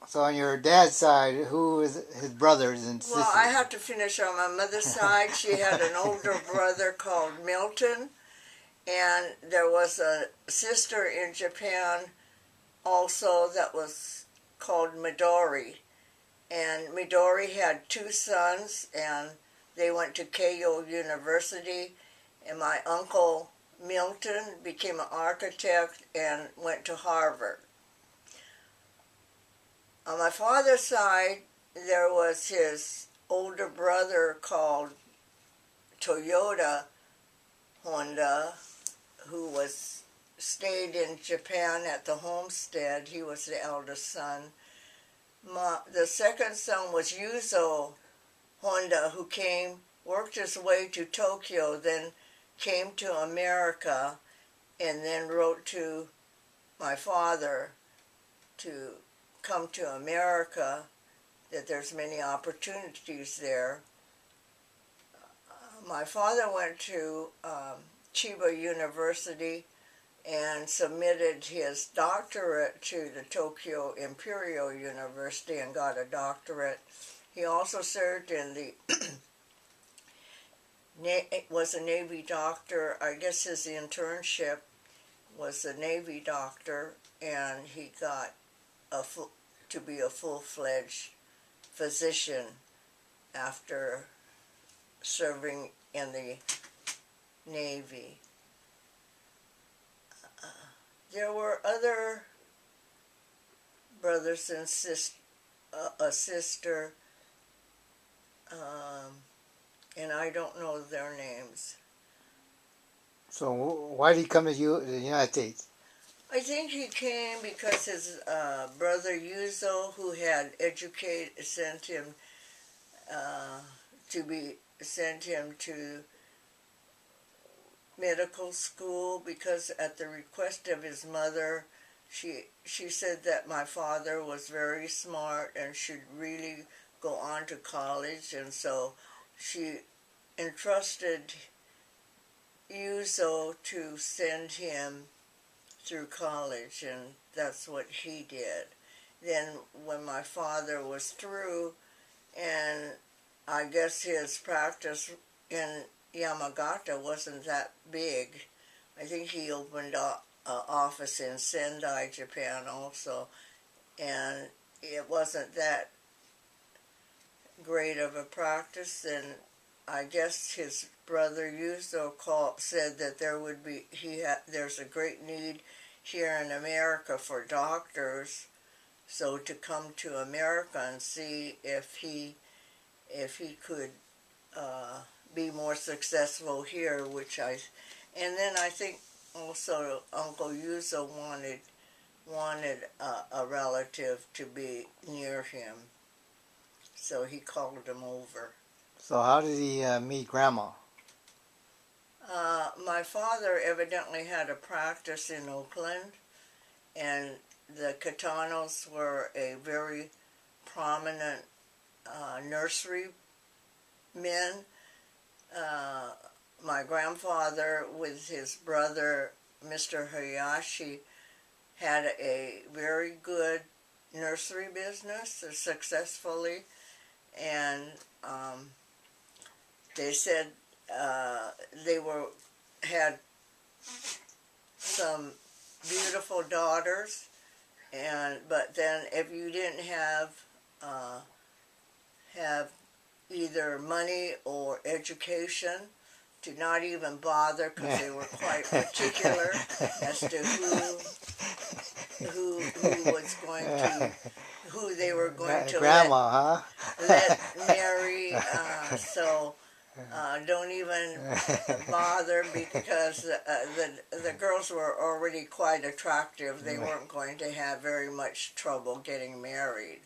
So on your dad's side, who is his brothers and sisters? Well, I have to finish on my mother's side. She had an older brother called Milton, and there was a sister in Japan also that was called Midori. And Midori had two sons, and they went to Keio University. And my uncle Milton became an architect and went to Harvard. On my father's side, there was his older brother called Toyota Honda, who stayed in Japan at the homestead. He was the eldest son. The second son was Yuzo Honda, who worked his way to Tokyo, then came to America, and then wrote to my father to come to America, that there's many opportunities there. My father went to Chiba University and submitted his doctorate to the Tokyo Imperial University and got a doctorate. He also served in the was a Navy doctor. I guess his internship was a Navy doctor, and he got to be a full-fledged physician after serving in the Navy. There were other brothers and a sister, and I don't know their names. So why did he come to the United States? I think he came because his brother Yuzo, who had sent him to medical school, because at the request of his mother, she said that my father was very smart and should really go on to college, and so she entrusted Yuzo to send him through college, and that's what he did. Then when my father was through, and I guess his practice in Yamagata wasn't that big, I think he opened an office in Sendai, Japan also, and it wasn't that great of a practice. And I guess his brother Yuzo said that there's a great need here in America for doctors, so to come to America and see if he could be more successful here, and then I think also Uncle Yuzo wanted a relative to be near him, so he called him over. So how did he meet Grandma? My father evidently had a practice in Oakland, and the Katanos were a very prominent nursery men. My grandfather, with his brother, Mr. Hayashi, had a very good nursery business successfully, and they said they had some beautiful daughters, but then if you didn't have either money or education, to not even bother, because they were quite particular as to who they were going to Grandma, let marry. So don't even bother, because the girls were already quite attractive. They weren't going to have very much trouble getting married.